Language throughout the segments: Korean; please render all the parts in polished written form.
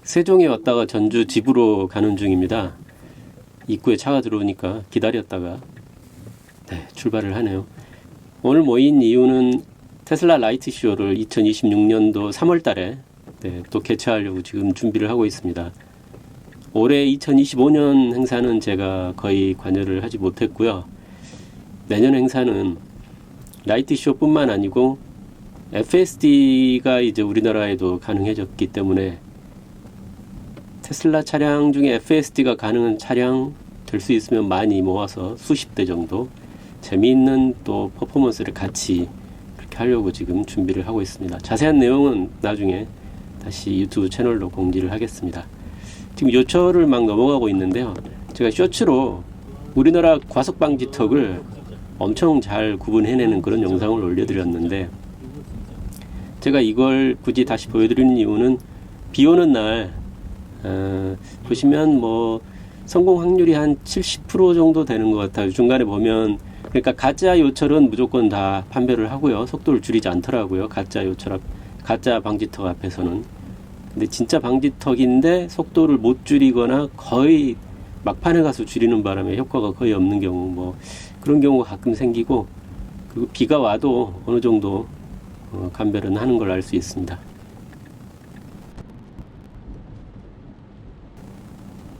세종에 왔다가 전주 집으로 가는 중입니다. 입구에 차가 들어오니까 기다렸다가 출발을 하네요. 오늘 모인 이유는 테슬라 라이트 쇼를 2026년도 3월 달에 또 개최하려고 지금 준비를 하고 있습니다. 올해 2025년 행사는 제가 거의 관여를 하지 못했고요. 내년 행사는 라이트 쇼뿐만 아니고 FSD가 이제 우리나라에도 가능해졌기 때문에 테슬라 차량 중에 FSD가 가능한 차량 될 수 있으면 많이 모아서 수십 대 정도 재미있는 또 퍼포먼스를 같이 그렇게 하려고 지금 준비를 하고 있습니다. 자세한 내용은 나중에 다시 유튜브 채널로 공지를 하겠습니다. 지금 요철을 막 넘어가고 있는데요. 제가 쇼츠로 우리나라 과속방지턱을 엄청 잘 구분해내는 그런 영상을 올려드렸는데, 제가 이걸 굳이 다시 보여드리는 이유는 비 오는 날 보시면 뭐 성공 확률이 한 70% 정도 되는 것 같아요. 중간에 보면, 그러니까 가짜 요철은 무조건 다 판별을 하고요. 속도를 줄이지 않더라고요. 가짜 방지턱 앞에서는. 근데 진짜 방지턱인데 속도를 못 줄이거나 거의 막판에 가서 줄이는 바람에 효과가 거의 없는 경우, 뭐 그런 경우가 가끔 생기고, 그리고 비가 와도 어느 정도 감별은 하는 걸 알 수 있습니다.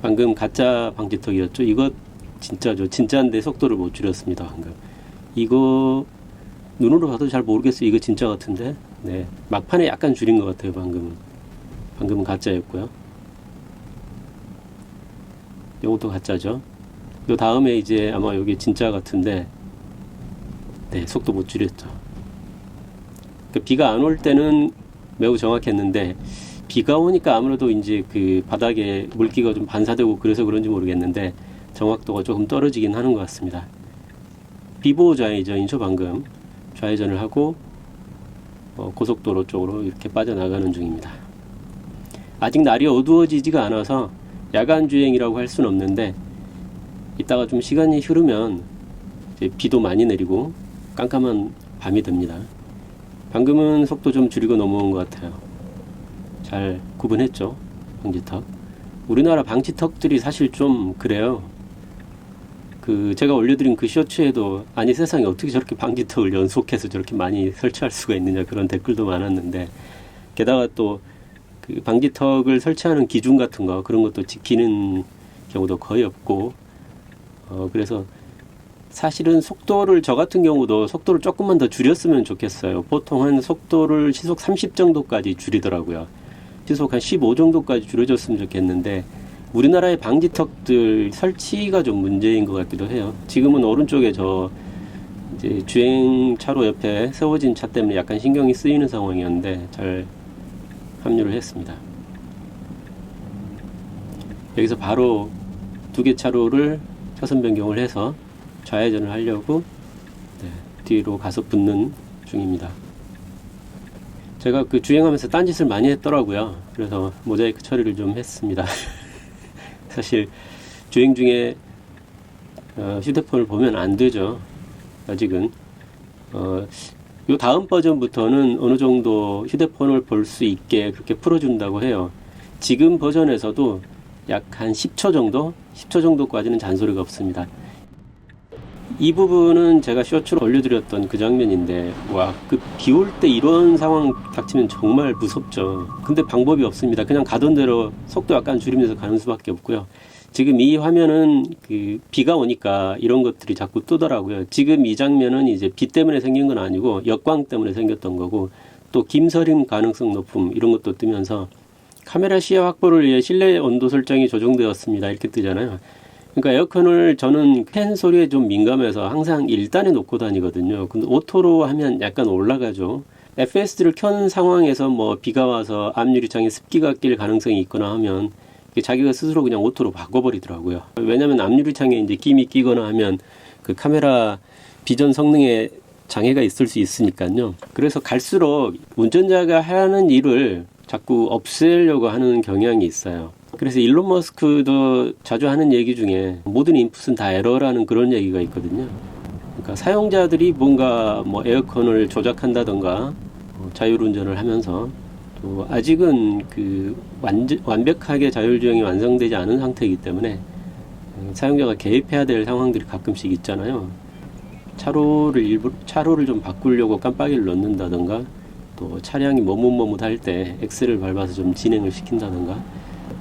방금 가짜 방지턱이었죠. 이거 진짜죠. 진짜인데 속도를 못 줄였습니다. 방금 이거 눈으로 봐도 잘 모르겠어요. 이거 진짜 같은데. 네, 막판에 약간 줄인 것 같아요. 방금은 가짜였고요. 요것도 가짜죠. 요 다음에 이제 아마 여기 진짜 같은데, 네, 속도 못 줄였죠. 비가 안 올 때는 매우 정확했는데, 비가 오니까 아무래도 이제 그 바닥에 물기가 좀 반사되고 그래서 그런지 모르겠는데 정확도가 조금 떨어지긴 하는 것 같습니다. 비보호 좌회전이죠. 방금 좌회전을 하고 고속도로 쪽으로 이렇게 빠져나가는 중입니다. 아직 날이 어두워지지가 않아서 야간 주행이라고 할 수는 없는데, 이따가 좀 시간이 흐르면 이제 비도 많이 내리고 깜깜한 밤이 됩니다. 방금은 속도 좀 줄이고 넘어온 것 같아요. 잘 구분했죠. 방지턱. 우리나라 방지턱들이 사실 좀 그래요. 제가 올려드린 그 쇼츠에도, 아니 세상에 어떻게 저렇게 방지턱을 연속해서 저렇게 많이 설치할 수가 있느냐, 그런 댓글도 많았는데, 게다가 또 그 방지턱을 설치하는 기준 같은 거, 그런 것도 지키는 경우도 거의 없고, 그래서 사실은 저 같은 경우도 속도를 조금만 더 줄였으면 좋겠어요. 보통 한 속도를 시속 30 정도까지 줄이더라고요. 시속 한 15 정도까지 줄여줬으면 좋겠는데, 우리나라의 방지턱들 설치가 좀 문제인 것 같기도 해요. 지금은 오른쪽에 이제 주행차로 옆에 세워진 차 때문에 약간 신경이 쓰이는 상황이었는데 잘 합류를 했습니다. 여기서 바로 2개 차로를 차선 변경을 해서 좌회전을 하려고 뒤로 가서 붙는 중입니다. 제가 주행하면서 딴짓을 많이 했더라고요. 그래서 모자이크 처리를 좀 했습니다. 사실 주행 중에 휴대폰을 보면 안 되죠. 아직은. 요 다음 버전부터는 어느 정도 휴대폰을 볼 수 있게 그렇게 풀어준다고 해요. 지금 버전에서도 약 한 10초 정도까지는 잔소리가 없습니다. 이 부분은 제가 쇼츠로 올려드렸던 그 장면인데, 와, 비 올 때 이런 상황 닥치면 정말 무섭죠. 근데 방법이 없습니다. 그냥 가던 대로 속도 약간 줄이면서 가는 수밖에 없고요. 지금 이 화면은 비가 오니까 이런 것들이 자꾸 뜨더라고요. 지금 이 장면은 이제 비 때문에 생긴 건 아니고 역광 때문에 생겼던 거고, 또 김서림 가능성 높음 이런 것도 뜨면서 카메라 시야 확보를 위해 실내 온도 설정이 조정되었습니다. 이렇게 뜨잖아요. 그러니까 에어컨을 저는 팬 소리에 좀 민감해서 항상 1단에 놓고 다니거든요. 근데 오토로 하면 약간 올라가죠. FSD를 켠 상황에서 뭐 비가 와서 앞유리창에 습기가 낄 가능성이 있거나 하면 자기가 스스로 그냥 오토로 바꿔버리더라고요. 왜냐면 앞유리창에 이제 김이 끼거나 하면 그 카메라 비전 성능에 장애가 있을 수 있으니까요. 그래서 갈수록 운전자가 하는 일을 자꾸 없애려고 하는 경향이 있어요. 그래서 일론 머스크도 자주 하는 얘기 중에 모든 인풋은 다 에러라는 그런 얘기가 있거든요. 그러니까 사용자들이 뭔가 뭐 에어컨을 조작한다던가 자율운전을 하면서 또 아직은 완벽하게 자율주행이 완성되지 않은 상태이기 때문에 사용자가 개입해야 될 상황들이 가끔씩 있잖아요. 차로를 좀 바꾸려고 깜빡이를 넣는다던가, 또 차량이 머뭇머뭇할 때 엑셀을 밟아서 좀 진행을 시킨다던가.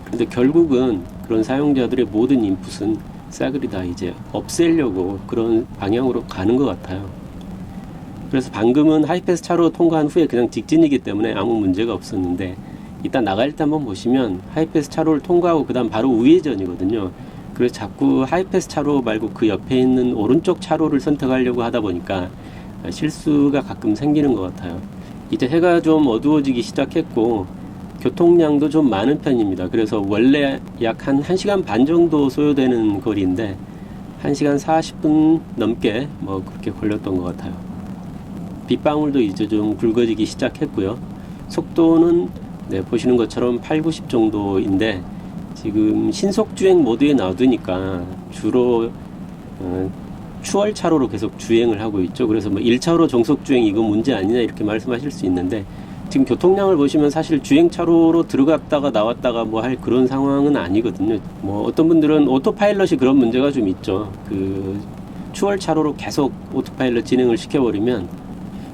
근데 결국은 그런 사용자들의 모든 인풋은 싸그리 다 이제 없애려고 그런 방향으로 가는 것 같아요. 그래서 방금은 하이패스 차로 통과한 후에 그냥 직진이기 때문에 아무 문제가 없었는데, 이따 나갈 때 한번 보시면 하이패스 차로를 통과하고 그 다음 바로 우회전이거든요. 그래서 자꾸 하이패스 차로 말고 그 옆에 있는 오른쪽 차로를 선택하려고 하다 보니까 실수가 가끔 생기는 것 같아요. 이제 해가 좀 어두워지기 시작했고 교통량도 좀 많은 편입니다. 그래서 원래 약 한 1시간 반 정도 소요되는 거리인데 1시간 40분 넘게 뭐 그렇게 걸렸던 것 같아요. 빗방울도 이제 좀 굵어지기 시작했고요. 속도는 보시는 것처럼 8, 90 정도인데 지금 신속주행 모드에 놔두니까 주로 추월 차로로 계속 주행을 하고 있죠. 그래서 뭐 1차로 정속주행 이거 문제 아니냐 이렇게 말씀하실 수 있는데, 지금 교통량을 보시면 사실 주행차로로 들어갔다가 나왔다가 뭐 할 그런 상황은 아니거든요. 뭐 어떤 분들은 오토파일럿이 그런 문제가 좀 있죠. 그 추월 차로로 계속 오토파일럿 진행을 시켜버리면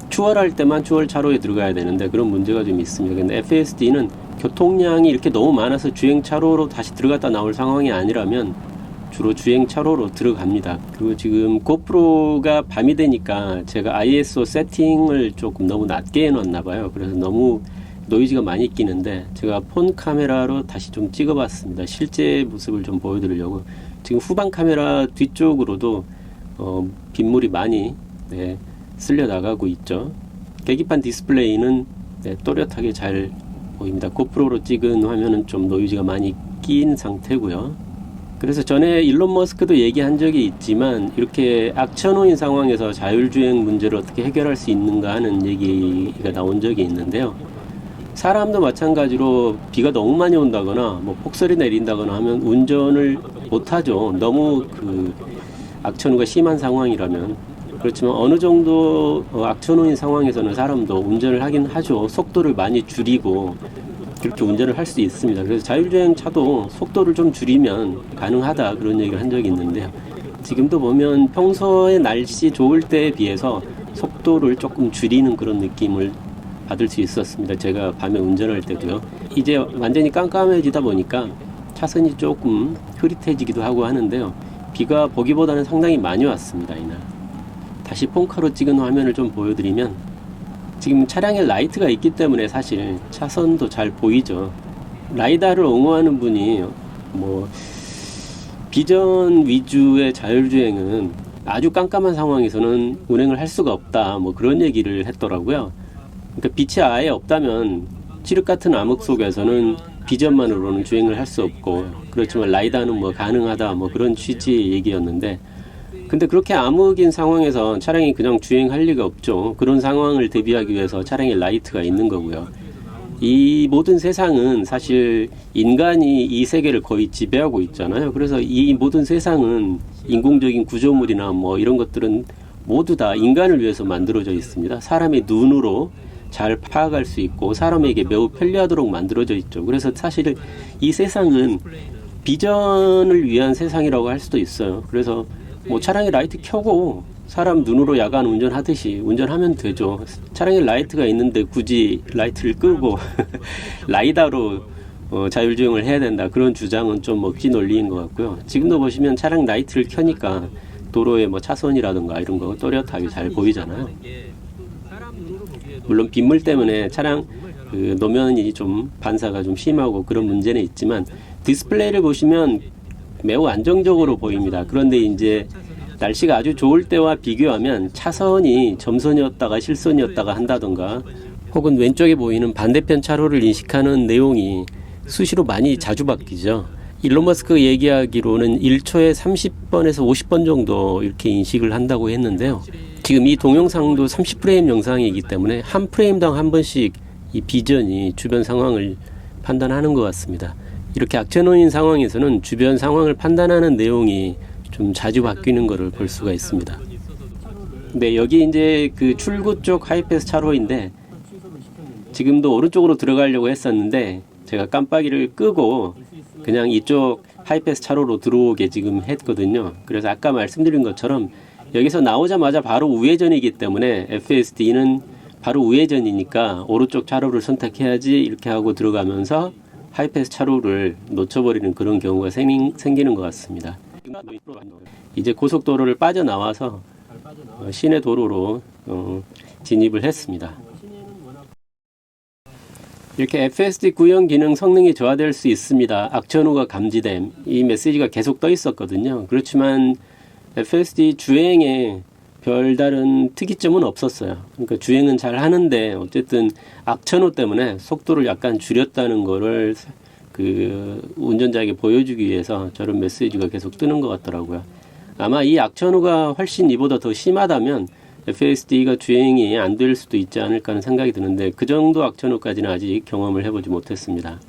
추월할 때만 추월 차로에 들어가야 되는데 그런 문제가 좀 있습니다. 근데 FSD는 교통량이 이렇게 너무 많아서 주행차로로 다시 들어갔다 나올 상황이 아니라면 주로 주행차로로 들어갑니다. 그리고 지금 고프로가 밤이 되니까 제가 ISO 세팅을 조금 너무 낮게 해놨나 봐요. 그래서 너무 노이즈가 많이 끼는데 제가 폰 카메라로 다시 좀 찍어봤습니다. 실제 모습을 좀 보여드리려고. 지금 후방 카메라 뒤쪽으로도 빗물이 많이 쓸려 나가고 있죠. 계기판 디스플레이는 또렷하게 잘 보입니다. 고프로로 찍은 화면은 좀 노이즈가 많이 낀 상태고요. 그래서 전에 일론 머스크도 얘기한 적이 있지만 이렇게 악천후인 상황에서 자율주행 문제를 어떻게 해결할 수 있는가 하는 얘기가 나온 적이 있는데요. 사람도 마찬가지로 비가 너무 많이 온다거나 뭐 폭설이 내린다거나 하면 운전을 못하죠. 너무 악천후가 심한 상황이라면. 그렇지만 어느 정도 악천후인 상황에서는 사람도 운전을 하긴 하죠. 속도를 많이 줄이고 그렇게 운전을 할 수 있습니다. 그래서 자율주행 차도 속도를 좀 줄이면 가능하다 그런 얘기를 한 적이 있는데요. 지금도 보면 평소에 날씨 좋을 때에 비해서 속도를 조금 줄이는 그런 느낌을 받을 수 있었습니다. 제가 밤에 운전할 때도요. 이제 완전히 깜깜해지다 보니까 차선이 조금 흐릿해지기도 하고 하는데요. 비가 보기보다는 상당히 많이 왔습니다. 이날. 다시 폰카로 찍은 화면을 좀 보여드리면 지금 차량에 라이트가 있기 때문에 사실 차선도 잘 보이죠. 라이다를 옹호하는 분이 뭐 비전 위주의 자율주행은 아주 깜깜한 상황에서는 운행을 할 수가 없다 뭐 그런 얘기를 했더라고요. 그러니까 빛이 아예 없다면 칠흑 같은 암흑 속에서는 비전만으로는 주행을 할 수 없고, 그렇지만 라이다는 뭐 가능하다 뭐 그런 취지의 얘기였는데, 근데 그렇게 암흑인 상황에서 차량이 그냥 주행할 리가 없죠. 그런 상황을 대비하기 위해서 차량에 라이트가 있는 거고요. 이 모든 세상은 사실 인간이 이 세계를 거의 지배하고 있잖아요. 그래서 이 모든 세상은 인공적인 구조물이나 뭐 이런 것들은 모두 다 인간을 위해서 만들어져 있습니다. 사람의 눈으로 잘 파악할 수 있고 사람에게 매우 편리하도록 만들어져 있죠. 그래서 사실 이 세상은 비전을 위한 세상이라고 할 수도 있어요. 그래서 뭐 차량에 라이트 켜고 사람 눈으로 야간 운전하듯이 운전하면 되죠. 차량에 라이트가 있는데 굳이 라이트를 끄고 라이다로 자율주행을 해야 된다, 그런 주장은 좀 억지 논리인 것 같고요. 지금도 보시면 차량 라이트를 켜니까 도로에 뭐 차선이라든가 이런 거 또렷하게 잘 보이잖아요. 물론 빗물 때문에 차량 노면이 좀 반사가 좀 심하고 그런 문제는 있지만 디스플레이를 보시면 매우 안정적으로 보입니다. 그런데 이제 날씨가 아주 좋을 때와 비교하면 차선이 점선이었다가 실선이었다가 한다던가, 혹은 왼쪽에 보이는 반대편 차로를 인식하는 내용이 수시로 많이 자주 바뀌죠. 일론 머스크 얘기하기로는 1초에 30번에서 50번 정도 이렇게 인식을 한다고 했는데요. 지금 이 동영상도 30프레임 영상이기 때문에 한 프레임당 한 번씩 이 비전이 주변 상황을 판단하는 것 같습니다. 이렇게 악천후인 상황에서는 주변 상황을 판단하는 내용이 좀 자주 바뀌는 것을 볼 수가 있습니다. 네, 여기 이제 그 출구 쪽 하이패스 차로인데 지금도 오른쪽으로 들어가려고 했었는데 제가 깜빡이를 끄고 그냥 이쪽 하이패스 차로로 들어오게 지금 했거든요. 그래서 아까 말씀드린 것처럼 여기서 나오자마자 바로 우회전이기 때문에 FSD는 바로 우회전이니까 오른쪽 차로를 선택해야지 이렇게 하고 들어가면서 하이패스 차로를 놓쳐버리는 그런 경우가 생기는 것 같습니다. 이제 고속도로를 빠져나와서 시내 도로로 진입을 했습니다. 이렇게 FSD 구형 기능 성능이 저하될 수 있습니다. 악천후가 감지됨. 이 메시지가 계속 떠 있었거든요. 그렇지만 FSD 주행에 별다른 특이점은 없었어요. 그러니까 주행은 잘 하는데 어쨌든 악천후 때문에 속도를 약간 줄였다는 거를 그 운전자에게 보여주기 위해서 저런 메시지가 계속 뜨는 것 같더라고요. 아마 이 악천후가 훨씬 이보다 더 심하다면 FSD가 주행이 안 될 수도 있지 않을까 하는 생각이 드는데 그 정도 악천후까지는 아직 경험을 해보지 못했습니다.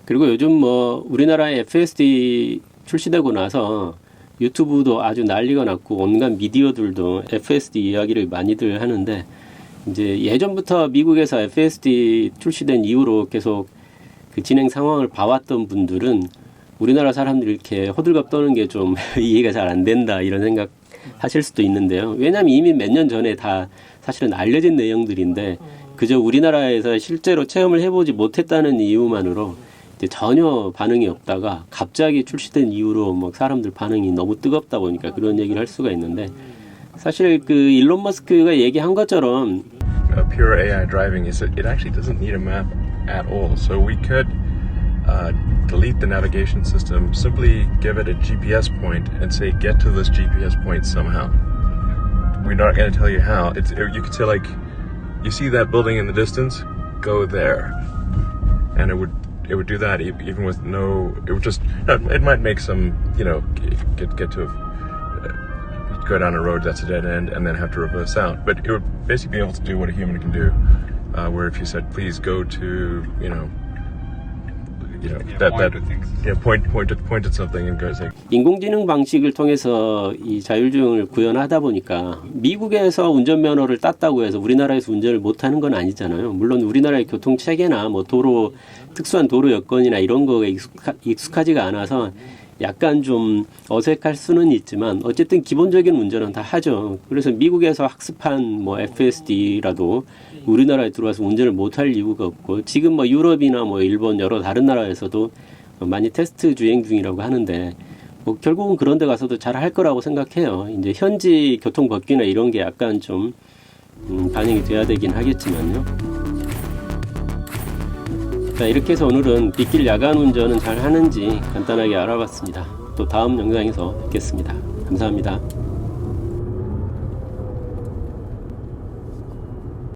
그리고 요즘 뭐 우리나라에 FSD 출시되고 나서 유튜브도 아주 난리가 났고 온갖 미디어들도 FSD 이야기를 많이들 하는데 이제 예전부터 미국에서 FSD 출시된 이후로 계속 그 진행 상황을 봐왔던 분들은 우리나라 사람들이 이렇게 호들갑 떠는 게 좀 이해가 잘 안 된다 이런 생각 하실 수도 있는데요. 왜냐하면 이미 몇 년 전에 다 사실은 알려진 내용들인데 그저 우리나라에서 실제로 체험을 해보지 못했다는 이유만으로 이제 전혀 반응이 없다가 갑자기 출시된 이후로 막 사람들 반응이 너무 뜨겁다 보니까 그런 얘기를 할 수가 있는데 사실 그 일론 머스크가 얘기한 것처럼 pure AI driving is it actually doesn't need a map at all. So we could delete the navigation system, simply give it a GPS point and say get to this GPS point somehow. We're not going to tell you how. You could say like, you see that building in the distance? Go there. And it would do that even with no, it would just, it might make some, you know, get to go down a road that's a dead end and then have to reverse out. But it would basically be able to do what a human can do. Where if you said, please go to, point at something and goes like. 인공지능 방식을 통해서 이 자율주행을 구현하다 보니까 미국에서 운전면허를 땄다고 해서 우리나라에서 운전을 못하는 건 아니잖아요. 물론 우리나라의 교통 체계나 뭐 도로 특수한 도로 여건이나 이런 거에 익숙하지가 않아서 약간 좀 어색할 수는 있지만 어쨌든 기본적인 운전은 다 하죠. 그래서 미국에서 학습한 뭐 FSD라도 우리나라에 들어와서 운전을 못할 이유가 없고 지금 뭐 유럽이나 뭐 일본 여러 다른 나라에서도 많이 테스트 주행 중이라고 하는데 뭐 결국은 그런 데 가서도 잘 할 거라고 생각해요. 이제 현지 교통 법규나 이런 게 약간 좀 반영이 돼야 되긴 하겠지만요. 자, 이렇게 해서 오늘은 빗길 야간 운전은 잘 하는지 간단하게 알아봤습니다. 또 다음 영상에서 뵙겠습니다. 감사합니다.